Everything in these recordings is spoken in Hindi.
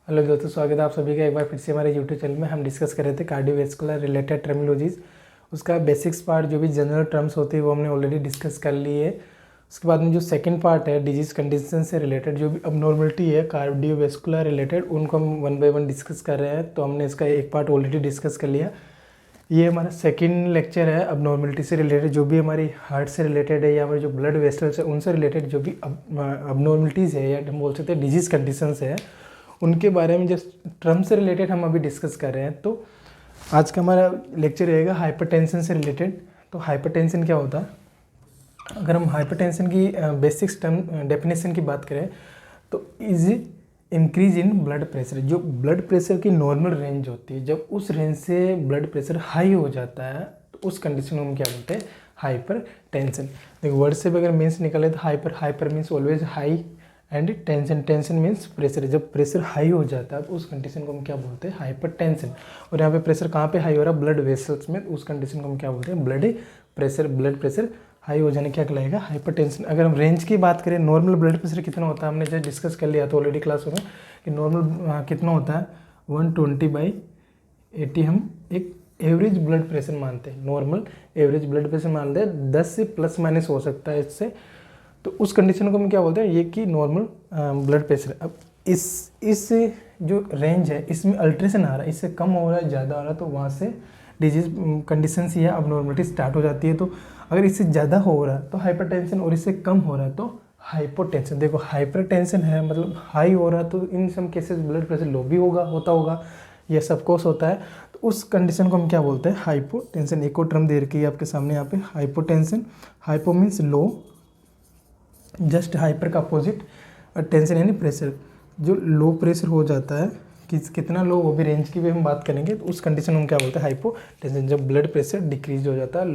हेलो दोस्तों, स्वागत है आप सभी का एक बार फिर से हमारे यूट्यूब चैनल में। हम डिस्कस कर रहे थे कार्डियोवैस्कुलर रिलेटेड टर्मिनोलॉजीज़। उसका बेसिक्स पार्ट जो भी जनरल टर्म्स होते हैं वो हमने ऑलरेडी डिस्कस कर ली है। उसके बाद में जो सेकंड पार्ट है डिजीज कंडीशन से रिलेटेड जो भी अबनॉर्मलिटी है कार्डियोवैस्कुलर रिलेटेड, उनको हम वन बाय वन डिस्कस कर रहे हैं। तो हमने इसका एक पार्ट ऑलरेडी डिस्कस कर लिया। ये हमारा सेकंड लेक्चर है अबनॉर्मलिटी से रिलेटेड, जो भी हमारी हार्ट से रिलेटेड है या हमारे जो ब्लड वेसल्स है उनसे रिलेटेड जो भी अबनॉर्मलिटीज़ है या हम बोल सकते हैं डिजीज़ कंडीशंस है, उनके बारे में जस्ट टर्म से रिलेटेड हम अभी डिस्कस कर रहे हैं। तो आज का हमारा लेक्चर रहेगा हाइपरटेंशन से रिलेटेड। तो हाइपरटेंशन क्या होता है? अगर हम हाइपरटेंशन की बेसिक्स टर्म डेफिनेशन की बात करें तो is increase in blood pressure. जो ब्लड प्रेशर की नॉर्मल रेंज होती है, जब उस रेंज से ब्लड प्रेशर हाई हो जाता है तो उस कंडीशन को हम क्या बोलते हैं? Hyper tension. देखो वर्ड से भी अगर मीन्स निकले तो hyper means always high and tension means pressure. जब प्रेशर हाई हो जाता है तो उस कंडीशन को हम क्या बोलते हैं? Hyper tension. और यहाँ पे प्रेशर कहाँ पे हाई हो रहा है? ब्लड वेसल्स में। उस कंडीशन को हम क्या बोलते हैं? ब्लड प्रेशर हाई हो जाने क्या कहलाएगा? हाइपरटेंशन। अगर हम रेंज की बात करें, नॉर्मल ब्लड प्रेशर कितना होता है हमने जस्ट डिस्कस कर लिया था ऑलरेडी क्लास में कि नॉर्मल कितना होता है 120/80 हम एक एवरेज ब्लड प्रेशर मानते हैं। नॉर्मल एवरेज ब्लड प्रेशर मानते हैं, 10 से प्लस माइनस हो सकता है इससे। तो उस कंडीशन को हम क्या बोलते हैं? ये कि नॉर्मल ब्लड प्रेशर। अब इस जो रेंज है इसमें अल्ट्रेशन आ रहा है, इससे कम हो रहा है, ज़्यादा हो रहा है, तो वहाँ से डिजीज कंडीशन या अबनॉर्मलिटी स्टार्ट हो जाती है। तो अगर इससे ज़्यादा हो रहा है तो हाइपरटेंशन और इससे कम हो रहा है तो हाइपोटेंशन। देखो हाइपरटेंशन है मतलब हाई हो रहा है, तो in some cases blood pressure low भी होता होगा, यह सबकोर्स होता है। तो उस कंडीशन को हम क्या बोलते हैं? हाइपोटेंशन। एक और टर्म दे रखी है आपके सामने यहाँ पे, hypotension. Hypo means low, just hyper का अपोजिट, और टेंशन यानी प्रेशर। जो लो प्रेशर हो जाता है, कितना लो, वो भी रेंज की भी हम बात करेंगे, तो उस कंडीशन में क्या बोलते हैं? हाइपोटेंशन। जब ब्लड प्रेशर डिक्रीज हो जाता है,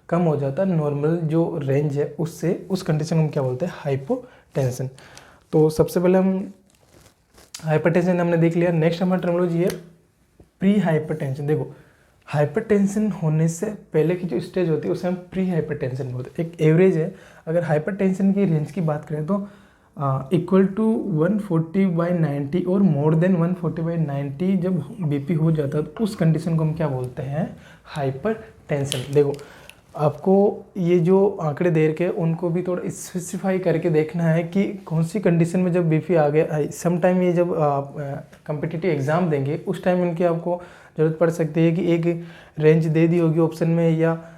कम हो जाता है नॉर्मल जो रेंज है उससे, उस कंडीशन में क्या बोलते हैं? हाइपोटेंशन। तो सबसे पहले हम हाइपरटेंशन हमने देख लिया। नेक्स्ट हमारा टर्मिनोलॉजी है प्री हाइपरटेंशन। देखो हाइपरटेंशन होने से पहले की जो स्टेज होती है उसे हम प्री हाइपरटेंशन बोलते हैं। एक एवरेज है। अगर हाइपरटेंशन की रेंज की बात करें तो इक्वल टू 140/90 और मोर देन 140/90 जब बीपी हो जाता है तो उस कंडीशन को हम क्या बोलते हैं? हाइपरटेंशन। देखो आपको ये जो आंकड़े दे रखे हैं उनको भी थोड़ा स्पेसिफाई करके देखना है कि कौन सी कंडीशन में जब बीपी आ गया। सम टाइम ये जब आप कम्पिटिटिव एग्ज़ाम देंगे उस टाइम इनकी आपको ज़रूरत पड़ सकती है कि एक रेंज दे दी होगी ऑप्शन में, या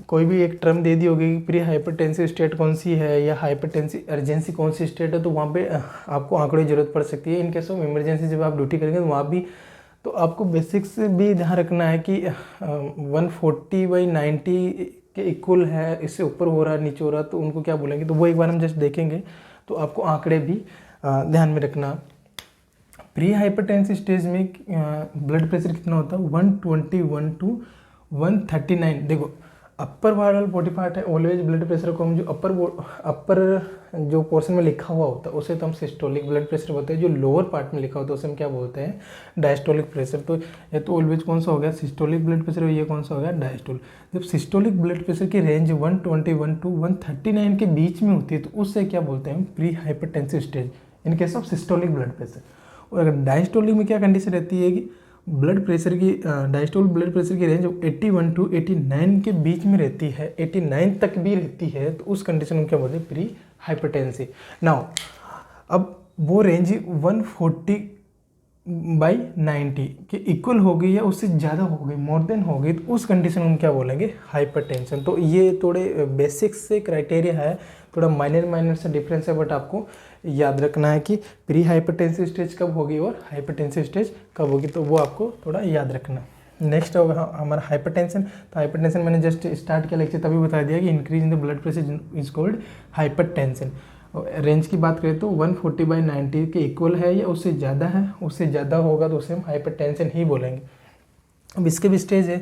कोई भी एक टर्म दे दी होगी कि प्री हाइपरटेंसिव स्टेट कौन सी है या हाइपरटेंसिव अर्जेंसी कौन सी स्टेट है, तो वहाँ पे आपको आंकड़े की ज़रूरत पड़ सकती है। इन केस ऑफ इमरजेंसी जब आप ड्यूटी करेंगे तो वहाँ भी तो आपको बेसिक्स भी ध्यान रखना है कि 140/90 के इक्वल है, इससे ऊपर हो रहा है नीचे हो रहा है तो उनको क्या बोलेंगे, तो वो एक बार हम जस्ट देखेंगे। तो आपको आंकड़े भी ध्यान में रखना। प्री हाइपरटेंसिव स्टेज में ब्लड प्रेशर कितना होता है? 121 to 139। देखो अपर वाला बॉडी पार्ट है, ऑलवेज ब्लड प्रेशर को हम जो अपर जो पोर्शन में लिखा हुआ होता है उसे तो हम सिस्टोलिक ब्लड प्रेशर बोलते हैं। जो लोअर पार्ट में लिखा होता है उसे हम क्या बोलते हैं? Diastolic pressure. तो ये तो ऑलवेज कौन सा हो गया? सिस्टोलिक ब्लड प्रेशर, और ये कौन सा हो गया? डायस्टोल। जब सिस्टोलिक ब्लड प्रेशर की रेंज 121 to 139 के बीच में होती है तो उससे क्या बोलते हैं? Pre hypertensive stage in case of systolic blood pressure. और अगर डायस्टोलिक में क्या कंडीशन रहती है कि ब्लड प्रेशर की डायस्टोलिक ब्लड प्रेशर की रेंज 81 to 89 के बीच में रहती है, 89 तक भी रहती है, तो उस कंडीशन में क्या बोलते हैं? प्री हाइपरटेंसी। नाउ अब वो रेंज 140/90 के इक्वल हो गई या उससे ज़्यादा हो गई, मोर देन हो गई, तो उस कंडीशन में हम क्या बोलेंगे? हाइपरटेंशन। तो ये थोड़े बेसिक्स से क्राइटेरिया है, थोड़ा माइनर से डिफरेंस है, बट आपको याद रखना है कि प्री हाइपरटेंसिव स्टेज कब होगी और हाइपरटेंसिव स्टेज कब होगी, तो वो आपको थोड़ा याद रखना। नेक्स्ट होगा हमारा हाइपरटेंशन। तो हाइपरटेंशन मैंने जस्ट स्टार्ट किया लेक्चर तभी बता दिया कि increase in the blood pressure is called hypertension. Range की बात करें तो 140/90 के इक्वल है या उससे ज़्यादा है, उससे ज़्यादा होगा तो उसे हम हाइपरटेंशन ही बोलेंगे। अब इसके भी स्टेज है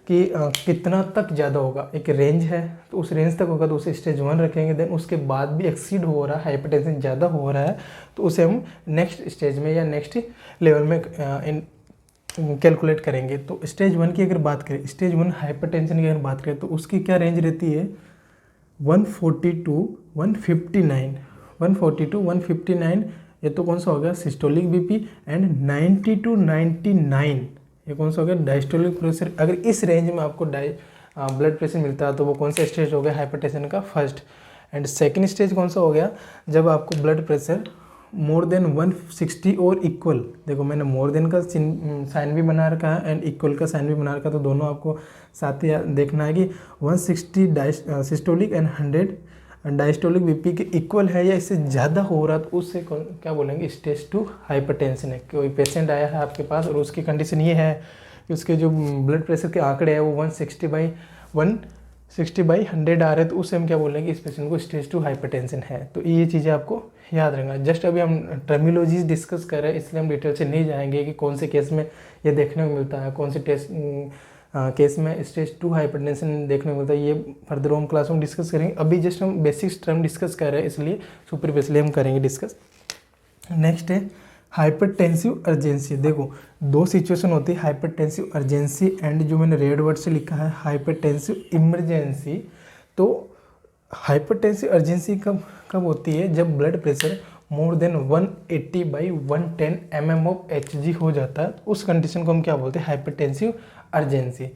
कि कितना तक ज़्यादा होगा। एक रेंज है तो उस रेंज तक होगा तो उसे स्टेज 1 रखेंगे। देन उसके बाद भी एक्सीड हो रहा है, हाइपरटेंशन ज़्यादा हो रहा है, तो उसे हम नेक्स्ट स्टेज में या नेक्स्ट लेवल में कैलकुलेट करेंगे। तो स्टेज 1 की अगर बात करें, स्टेज 1 हाइपरटेंशन की अगर बात करें तो उसकी क्या रेंज रहती है? 140 to 159 ये तो कौन सा हो गया सिस्टोलिक बीपी, एंड 90 to 99 ये कौन सा हो गया डायस्टोलिक प्रेशर। अगर इस रेंज में आपको ब्लड प्रेशर मिलता है तो वो कौन सा स्टेज हो गया हाइपरटेंशन का फर्स्ट। एंड सेकंड स्टेज कौन सा हो गया जब आपको ब्लड प्रेशर मोर देन 160 और इक्वल, देखो मैंने मोर देन का साइन भी बना रखा है एंड इक्वल का साइन भी बना रखा है, तो दोनों आपको साथ ही देखना है कि 160 सिस्टोलिक एंड 100 डायस्टोलिक बीपी के इक्वल है या इससे ज़्यादा हो रहा, तो उससे क्या बोलेंगे स्टेज 2 हाइपरटेंशन है। कोई पेशेंट आया है आपके पास और उसकी कंडीशन ये है कि उसके जो ब्लड प्रेशर के आंकड़े हैं वो 160/100 आ रहे हैं, तो उससे हम क्या बोलेंगे इस पेशेंट को स्टेज 2 हाइपरटेंशन है। तो ये चीज़ें आपको याद रखना। जस्ट अभी हम टर्मिनोलॉजीज डिस्कस कर रहे हैं इसलिए हम डिटेल से नहीं जाएंगे कि कौन से केस में ये देखने को मिलता है, कौन से केस में स्टेज 2 हाइपरटेंशन देखने को मिलता है, ये फर्दर होम क्लास में डिस्कस करेंगे। अभी जस्ट हम बेसिक्स टर्म डिस्कस कर रहे हैं इसलिए सुपरफिशियली हम करेंगे डिस्कस। नेक्स्ट है हाइपरटेंसिव अर्जेंसी। देखो दो सिचुएशन होती है हाइपरटेंसिव अर्जेंसी एंड जो मैंने रेड वर्ड से लिखा है हाइपरटेंसिव इमरजेंसी। तो हाइपरटेंसिव अर्जेंसी कब होती है जब blood pressure more than 180/110 mm of Hg हो जाता है, उस कंडीशन को हम क्या बोलते हैं हाइपरटेंसिव अर्जेंसी।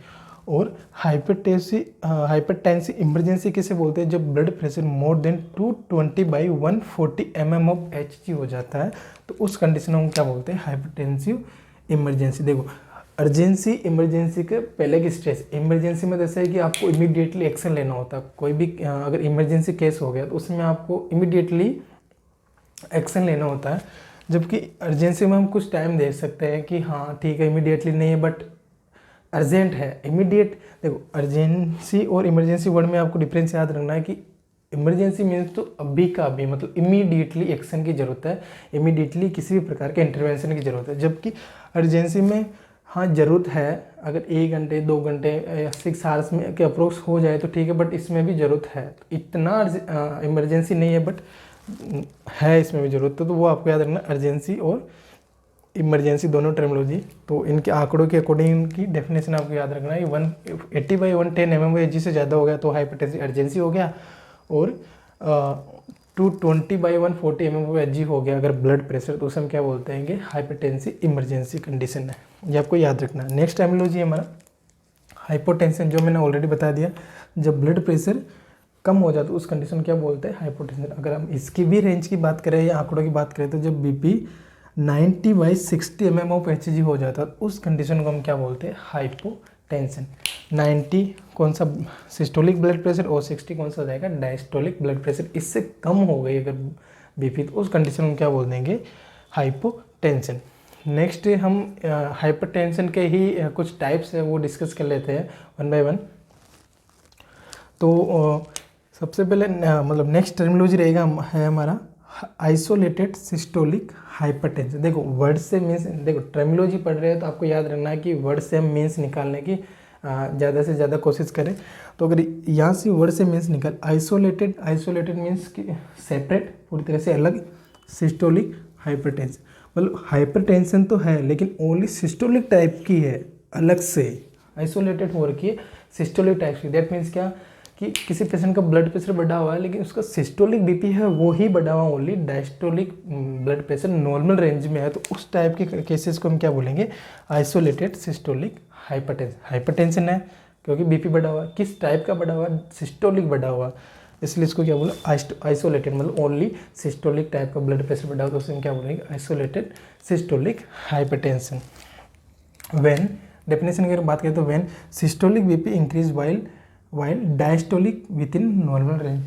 और हाइपरटेंसिव इमरजेंसी किसे बोलते हैं जब blood pressure more than 220/140 mm of Hg हो जाता है, तो उस कंडीशन में हम क्या बोलते हैं हाइपरटेंसिव इमरजेंसी। देखो अर्जेंसी इमरजेंसी के पहले की स्टेज, इमरजेंसी में जैसे है कि आपको इमीडिएटली एक्शन लेना होता है, कोई भी अगर इमरजेंसी केस हो गया तो उसमें आपको इमीडिएटली एक्शन लेना होता है, जबकि अर्जेंसी में हम कुछ टाइम दे सकते हैं कि हाँ ठीक है इमीडिएटली नहीं है बट अर्जेंट है इमीडिएट। देखो अर्जेंसी और इमरजेंसी वर्ड में आपको डिफरेंस याद रखना है कि इमरजेंसी मीन्स तो अभी का अभी, मतलब इमीडिएटली एक्शन की ज़रूरत है, इमीडिएटली किसी भी प्रकार के इंटरवेंशन की ज़रूरत है। जबकि अर्जेंसी में हाँ ज़रूरत है, अगर 1 घंटे 2 घंटे या 6 आवर्स में के अप्रोक्स हो जाए तो ठीक है, बट इसमें भी ज़रूरत है। तो इतना इमरजेंसी नहीं है बट है इसमें भी ज़रूरत है, तो वो आपको याद रखना अर्जेंसी और इमरजेंसी दोनों टर्मिनोलॉजी। तो इनके आंकड़ों के अकॉर्डिंग इनकी डेफिनेशन आपको याद रखना है। 180/110 mm Hg से ज़्यादा हो गया तो हाइपरटेंसिव अर्जेंसी हो गया, और 220/140 mm Hg हो गया अगर ब्लड प्रेशर, तो उसे हम क्या बोलते हैं हाइपरटेंसिव इमरजेंसी कंडीशन है, ये आपको याद रखना है। नेक्स्ट टर्मिनोलॉजी है हमारा हाइपोटेंशन, जो मैंने ऑलरेडी बता दिया, जब ब्लड प्रेशर कम हो जाता है उस कंडीशन क्या बोलते हैं हाइपोटेंशन। अगर हम इसकी भी रेंज की बात करें या आंकड़ों की बात करें तो जब बीपी 90/60 mm ऑफ Hg हो जाता है उस कंडीशन को हम क्या बोलते हैं हाइपोटेंशन। 90 कौन सा सिस्टोलिक ब्लड प्रेशर और 60 कौन सा हो जाएगा डायस्टोलिक ब्लड प्रेशर, इससे कम हो गई अगर बीपी तो उस कंडीशन में क्या बोल देंगे हाइपोटेंशन। नेक्स्ट हम हाइपरटेंशन के ही कुछ टाइप्स है वो डिस्कस कर लेते हैं 1 by 1। तो सबसे पहले मतलब नेक्स्ट टर्मिनोलॉजी रहेगा है हमारा आइसोलेटेड सिस्टोलिक हाइपरटेंशन। देखो वर्ड से मीन्स, देखो टर्मिनोलॉजी पढ़ रहे हैं तो आपको याद रखना है कि वर्ड से हम मीन्स निकालने की ज़्यादा से ज़्यादा कोशिश करें। तो अगर यहाँ से वर्ड से मीन्स निकाल आइसोलेटेड मीन्स कि सेपरेट पूरी तरह से अलग, सिस्टोलिक हाइपरटेंशन मतलब हाइपरटेंशन तो है लेकिन ओनली सिस्टोलिक टाइप की है, अलग से आइसोलेटेड हो रखी है सिस्टोलिक टाइप की। दैट मीन्स क्या कि किसी पेशेंट का ब्लड प्रेशर बढ़ा हुआ है लेकिन उसका सिस्टोलिक बीपी है वो ही बढ़ा हुआ, only diastolic blood pressure normal range में है, तो उस टाइप के केसेस को हम क्या बोलेंगे आइसोलेटेड सिस्टोलिक हाइपरटेंशन है, क्योंकि बीपी बढ़ा हुआ है। किस टाइप का बढ़ा हुआ है सिस्टोलिक बढ़ा हुआ, इसलिए इसको क्या बोले आइसोलेटेड, मतलब ओनली सिस्टोलिक टाइप का ब्लड प्रेशर बढ़ा हुआ तो उसे हम क्या बोलेंगे isolated systolic hypertension. When definition की अगर बात करें तो when systolic BP increase while diastolic with in normal range,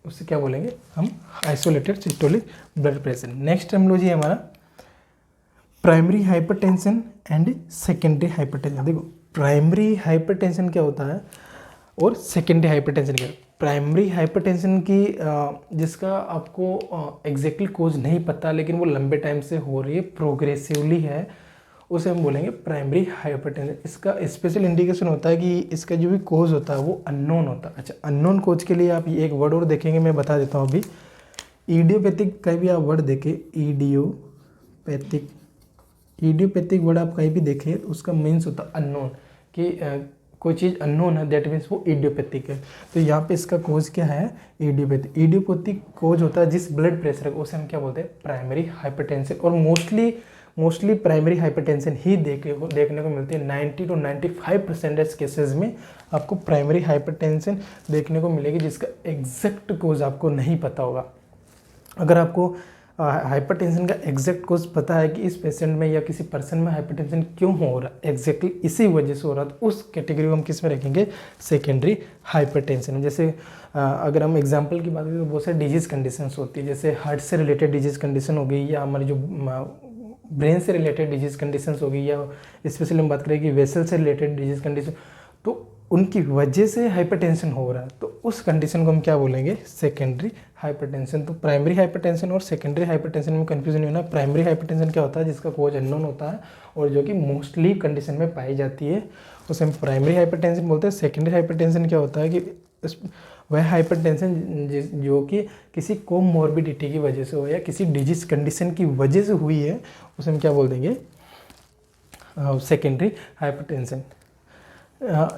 उससे क्या बोलेंगे हम isolated systolic blood pressure. Next terminology है हमारा primary hypertension and secondary hypertension. देखो प्राइमरी हाइपरटेंशन क्या होता है और सेकेंडरी हाइपरटेंशन क्या है। प्राइमरी हाइपरटेंशन की जिसका आपको एग्जैक्टली कोज नहीं पता लेकिन वो लंबे टाइम से हो रही है, प्रोग्रेसिवली है, उसे हम बोलेंगे प्राइमरी हाइपरटेंशन। इसका स्पेशल इंडिकेशन होता है कि इसका जो भी कोज होता है वो अननोन होता है। अच्छा अननोन कोज के लिए आप ये एक वर्ड और देखेंगे, मैं बता देता हूँ अभी। ईडियोपैथिक का भी आप वर्ड देखें, ईडियोपैथिक वर्ड आप कहीं भी देखें उसका मीन्स होता है अननोन, कि कोई चीज़ अननोन है, दैट मीन्स वो इडियोपैथिक है। तो यहाँ पे इसका कोज क्या है, इडियोपैथिक। इडियोपैथिक कोज होता है जिस ब्लड प्रेशर है उसे हम क्या बोलते हैं, प्राइमरी हाइपरटेंशन। और मोस्टली प्राइमरी हाइपरटेंशन ही देखने को मिलती है। 90 to 95% केसेस में आपको प्राइमरी हाइपरटेंशन देखने को मिलेगी, जिसका एग्जैक्ट कोज आपको नहीं पता होगा। अगर आपको हाइपरटेंशन का एग्जैक्ट कोज पता है कि इस पेशेंट में या किसी पर्सन में हाइपरटेंशन क्यों हो रहा है, एग्जैक्टली इसी वजह से हो रहा है, तो उस कैटेगरी को हम किस में रखेंगे, सेकेंडरी हाइपरटेंशन। जैसे अगर हम एग्जांपल की बात करें तो बहुत सारी डिजीज़ कंडीशंस होती है, जैसे हार्ट से रिलेटेड डिजीज़ कंडीशन हो गई, या हमारी जो ब्रेन से रिलेटेड डिजीज़ कंडीशंस हो गई, या स्पेशली हम बात करें कि वेसल से रिलेटेड डिजीज़ कंडीशन, तो उनकी वजह से हाइपरटेंशन हो रहा है, तो उस कंडीशन को हम क्या बोलेंगे, सेकेंडरी हाइपरटेंशन। तो प्राइमरी हाइपरटेंशन और सेकेंडरी हाइपरटेंशन में कंफ्यूजन नहीं होना। प्राइमरी हाइपरटेंशन क्या होता है, जिसका कोज अननोन होता है और जो कि मोस्टली कंडीशन में पाई जाती है, उसे हम प्राइमरी हाइपरटेंशन बोलते हैं। सेकेंडरी हाइपरटेंशन क्या होता है कि वह हाइपरटेंशन जो कि किसी कोमॉर्बिडिटी की वजह से हो या किसी डिजीज कंडीशन की वजह से हुई है, उसे हम क्या बोल देंगे, सेकेंडरी हाइपरटेंशन।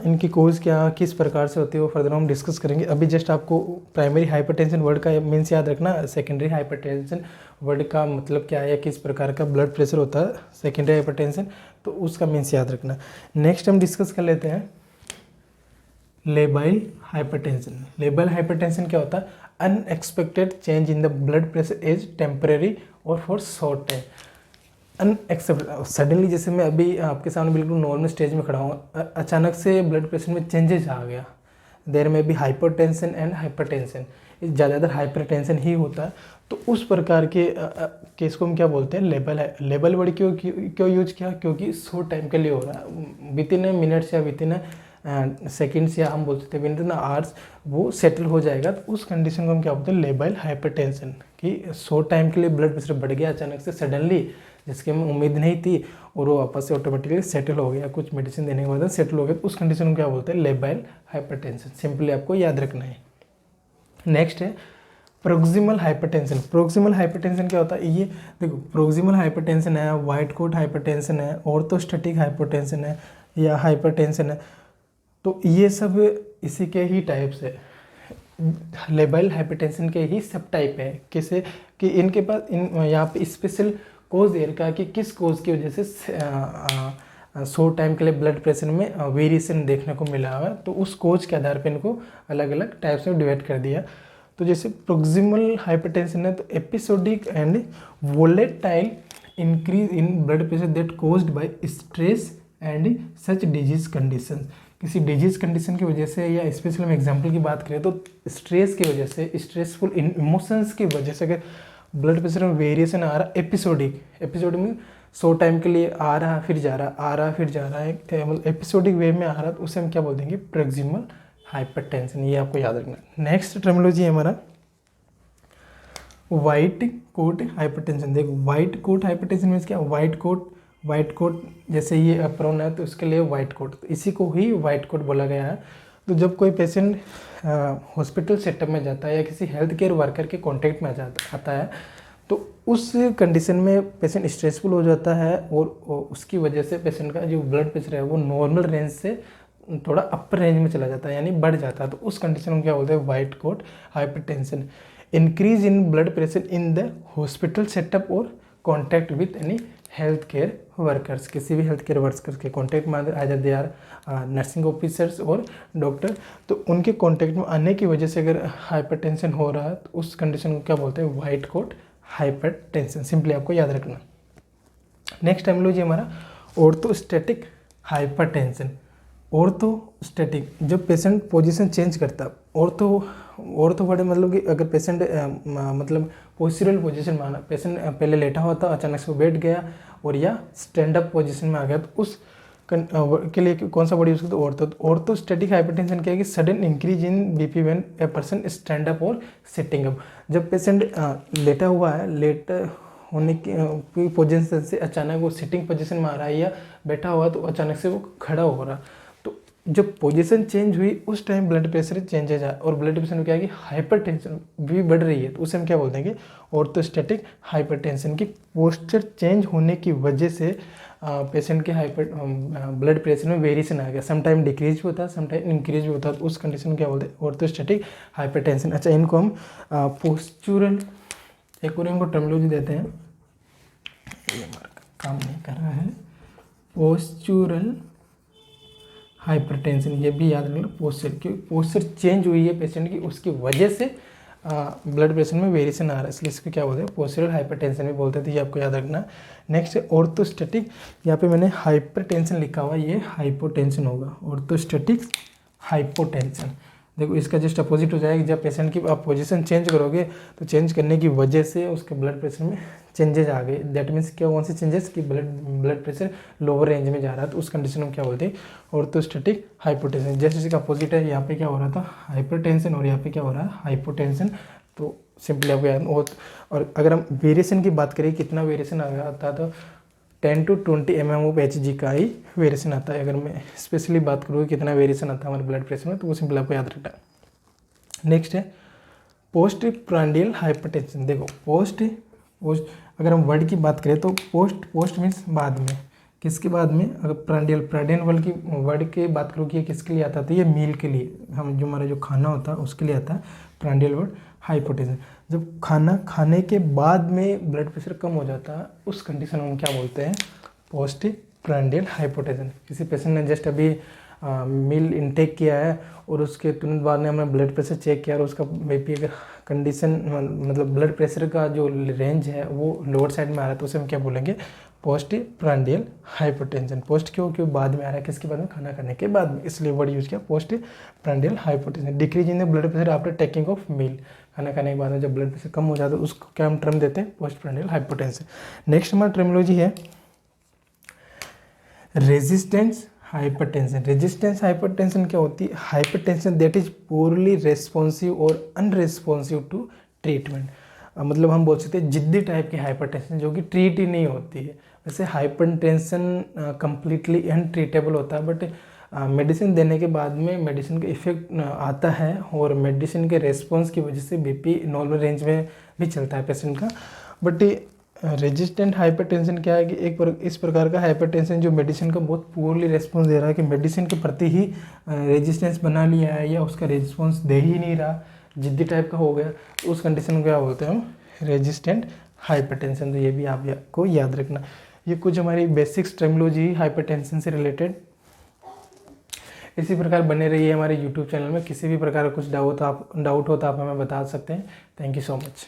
इनकी कोज क्या किस प्रकार से होती है वो फर्दर हम डिस्कस करेंगे। अभी जस्ट आपको प्राइमरी हाइपरटेंशन वर्ड का मीन्स याद रखना, सेकेंडरी हाइपरटेंशन वर्ड का मतलब क्या है या किस प्रकार का ब्लड प्रेशर होता है सेकेंडरी हाइपरटेंशन, तो उसका मीन्स याद रखना। नेक्स्ट हम डिस्कस कर लेते हैं लेबाइल हाइपरटेंशन। लेबाइल हाइपरटेंशन क्या होता है, unexpected change in the blood pressure is temporary और फॉर शॉर्ट टाइम। अनएक्सेप्ट सडनली, जैसे मैं अभी आपके सामने बिल्कुल नॉर्मल स्टेज में खड़ा हूँ, अचानक से ब्लड प्रेशर में चेंजेस आ गया, देर में भी हाइपरटेंशन एंड हाइपरटेंशन, ज़्यादातर हाइपरटेंशन ही होता है, तो उस प्रकार के केस को हम क्या बोलते हैं, लेबल वर्ड क्यों यूज किया, क्योंकि शॉर्ट टाइम के लिए हो रहा है, विद इन मिनट्स या विद इन सेकेंड्स या हम बोल सकते हैं विद इन आवर्स वो सेटल हो जाएगा, तो उस कंडीशन को हम क्या बोलते हैं, लेबाइल हाइपरटेंशन। कि शॉर्ट टाइम के लिए ब्लड प्रेशर बढ़ गया अचानक से सडनली, जिसकी हमें उम्मीद नहीं थी, और वो वापस से ऑटोमेटिकली सेटल हो गया, कुछ मेडिसिन देने के बाद सेटल हो गया, तो उस कंडीशन को क्या बोलते हैं, लेबाइल हाइपरटेंशन। सिंपली आपको याद रखना है। नेक्स्ट है प्रोक्सिमल हाइपरटेंशन। प्रोक्सिमल हाइपरटेंशन क्या होता है, ये देखो, प्रोक्सिमल हाइपरटेंशन है, वाइट कोट हाइपरटेंशन है, ऑर्थोस्टैटिक हाइपरटेंशन है या हाइपरटेंशन है, तो ये सब इसी के ही टाइप्स है, लेबाइल हाइपरटेंशन के ही सब टाइप है। किसे कि इनके पास यहाँ पे स्पेशल कोज दे रखा है कि किस कोज की वजह से शॉर्ट टाइम के लिए ब्लड प्रेशर में वेरिएशन देखने को मिला हुआ है, तो उस कोज के आधार पे इनको अलग अलग टाइप्स में डिवाइड कर दिया। तो जैसे प्रोक्सिमल हाइपरटेंशन है, तो episodic and volatile increase in blood pressure that caused by stress and such disease condition. किसी डिजीज कंडीशन की वजह से, या स्पेशली हम एग्जाम्पल की बात करें तो स्ट्रेस की वजह से, स्ट्रेसफुल इमोशंस की वजह से अगर ब्लड प्रेशर में वेरिएशन आ रहा है, एपिसोडिक में शॉर्ट टाइम के लिए आ रहा है फिर जा रहा है, आ रहा है फिर जा रहा है, मतलब एपिसोडिक वे में आ रहा है, तो उसे हम क्या बोल देंगे, प्रोक्सिमल हाइपरटेंशन। ये आपको याद रखना। नेक्स्ट टर्मिनोलॉजी है हमारा वाइट कोट हाइपरटेंशन। देखो, वाइट कोट हाइपरटेंशन मीन्स क्या, वाइट कोट जैसे ये अप्रोन है तो उसके लिए वाइट कोट, तो इसी को ही वाइट कोट बोला गया है। तो जब कोई पेशेंट हॉस्पिटल सेटअप में जाता है या किसी हेल्थ केयर वर्कर के कांटेक्ट में आता है, तो उस कंडीशन में पेशेंट स्ट्रेसफुल हो जाता है और उसकी वजह से पेशेंट का जो ब्लड प्रेशर है वो नॉर्मल रेंज से थोड़ा अपर रेंज में चला जाता है, यानी बढ़ जाता है, तो उस कंडीशन में क्या बोलते हैं, white coat hypertension. Increase in blood pressure in the hospital setup और contact with any health care workers, किसी भी हेल्थ केयर वर्कर्स के कॉन्टैक्ट में other they are nursing officers और डॉक्टर, तो उनके कॉन्टैक्ट में आने की वजह से अगर हाइपरटेंशन हो रहा है तो उस कंडीशन को क्या बोलते हैं, वाइट कोट हाइपरटेंशन। सिंपली आपको याद रखना। नेक्स्ट टर्मिनोलॉजी हमारा ऑर्थोस्टैटिक हाइपरटेंशन। ऑर्थोस्टैटिक, जब पेशेंट पोजीशन चेंज करता है, ऑर्थो वर्ड मतलब कि अगर पेशेंट मतलब पोस्टीरियर पोजीशन में आना, पेशेंट पहले लेटा हुआ था अचानक से वो बैठ गया और या स्टैंड अप पोजीशन में आ गया, तो उस के लिए कौन सा वर्ड यूज करते हैं, ऑर्थोस्टैटिक हाइपरटेंशन क्या है कि sudden increase in BP when a person stand up और सिटिंग अप। जब पेशेंट लेटा हुआ है, लेट होने की पोजीशन से अचानक वो सिटिंग पोजीशन में आ रहा है या बैठा हुआ है तो अचानक से वो खड़ा हो रहा, तो जब पोजीशन चेंज हुई उस टाइम ब्लड प्रेशर चेंजेज आया, और ब्लड प्रेशर में क्या है कि हाइपरटेंशन भी बढ़ रही है, तो उसे हम क्या बोलते हैं कि ऑर्थोस्टैटिक हाइपरटेंशन की पोस्चर चेंज होने की वजह से पेशेंट के ब्लड प्रेशर में वेरिएशन आ गया, समटाइम डिक्रीज भी होता है, समटाइम इंक्रीज भी होता है, तो उस कंडीशन में क्या बोलते हैं ऑर्थोस्टैटिक हाइपरटेंशन। अच्छा, इनको हम पोस्चुरल, एक और इनको टर्मिनोलॉजी देते हैं, ये हमारा काम नहीं कर रहा है, पोस्चुरल हाइपरटेंशन, ये भी याद रखना, पोस्चर, क्योंकि पोस्चर चेंज हुई है पेशेंट की, उसकी वजह से ब्लड प्रेशर में वेरिएशन आ रहा है, इसलिए इसको क्या बोलते हैं पोस्चरल हाइपरटेंशन भी बोलते थे, ये आपको याद रखना। नेक्स्ट है ऑर्थोस्टैटिक, यहाँ पे मैंने हाइपरटेंशन लिखा हुआ, ये हाइपोटेंशन होगा, ऑर्थोस्टैटिक हाइपोटेंशन। देखो इसका जस्ट अपोजिट हो जाएगा, जब पेशेंट की आप पोजीशन चेंज करोगे तो चेंज करने की वजह से उसके ब्लड प्रेशर में चेंजेस आ गए, दैट मीन्स क्या, कौन से चेंजेस कि ब्लड प्रेशर लोअर रेंज में जा रहा है, तो उस कंडीशन में क्या बोलते हैं ऑर्थोस्टैटिक हाइपोटेंशन। जैसे इसका अपोजिट है, यहाँ पे क्या हो रहा था हाइपरटेंशन, और यहाँ पे क्या हो रहा है हाइपोटेंशन, तो सिंपली आपको याद। और अगर हम वेरिएशन की बात करें कितना वेरिएशन आता है, तो 10 to 20 mm ऑफ Hg का ही वेरिएशन आता है। अगर मैं स्पेशली बात करूँ कितना वेरिएशन आता है हमारे ब्लड प्रेशर में, तो वो सिंपल आपको याद रखना है। नेक्स्ट है पोस्ट प्रांडियल हाइपरटेंशन। देखो पोस्ट अगर हम वर्ड की बात करें तो पोस्ट मीन्स बाद में, किसके बाद में, अगर प्रांडियल वर्ड की बात करूँ कि ये किसके लिए आता है, तो ये मील के लिए, हम जो हमारा जो खाना होता है उसके लिए आता है प्रांडियल वर्ड हाइपोटेंशन। जब खाना खाने के बाद में ब्लड प्रेशर कम हो जाता है, उस कंडीशन में हम क्या बोलते हैं पोस्ट प्रांडियल हाइपोटेंशन। किसी पेशेंट ने जस्ट अभी मील इनटेक किया है और उसके तुरंत बाद में हमने ब्लड प्रेशर चेक किया और उसका बीपी अगर कंडीशन मतलब ब्लड प्रेशर का जो रेंज है वो लोअर साइड में आ रहा है, तो उसे हम क्या बोलेंगे पोस्ट प्रांडियल हाइपोटेंशन। पोस्ट क्यों बाद में आ रहा है, किसके बाद में, खाना खाने के बाद में, इसलिए वर्ड यूज किया post prandial hypotension. Decrease in the blood pressure after taking of meal, खाना खाने के बाद में जब ब्लड प्रेशर कम हो जाता है उसको क्या हम टर्म देते हैं पोस्ट प्रांडियल हाइपोटेंशन। नेक्स्ट हमारा टर्मिनोलॉजी है रेजिस्टेंस हाइपरटेंशन। रेजिस्टेंस हाइपरटेंशन क्या होती है, hypertension that is poorly responsive और अनरेस्पॉन्सिव टू ट्रीटमेंट। मतलब हम बोल सकते हैं जिद्दी टाइप की हाइपरटेंशन जो कि ट्रीट ही नहीं होती है। वैसे हाइपरटेंशन कंप्लीटली अनट्रीटेबल होता है, बट मेडिसिन देने के बाद में मेडिसिन का इफेक्ट आता है और मेडिसिन के रेस्पॉन्स की वजह से बीपी नॉर्मल रेंज में भी चलता है पेशेंट का। बट रेजिस्टेंट हाइपरटेंशन क्या है कि इस प्रकार का हाइपरटेंशन जो मेडिसिन का बहुत पुअरली रेस्पॉन्स दे रहा है, कि मेडिसिन के प्रति ही रेजिस्टेंस बना लिया है या उसका रेस्पॉन्स दे ही नहीं रहा, जिद्दी टाइप का हो गया, तो उस कंडीशन को क्या बोलते हैं हम रेजिस्टेंट हाइपरटेंशन। तो ये भी आपको याद रखना। ये कुछ हमारी बेसिक्स टर्मिनोलॉजी हाइपरटेंशन से रिलेटेड। इसी प्रकार बने रहिए हमारे यूट्यूब चैनल में। किसी भी प्रकार का कुछ डाउट हो तो आप हमें बता सकते हैं। Thank you so much.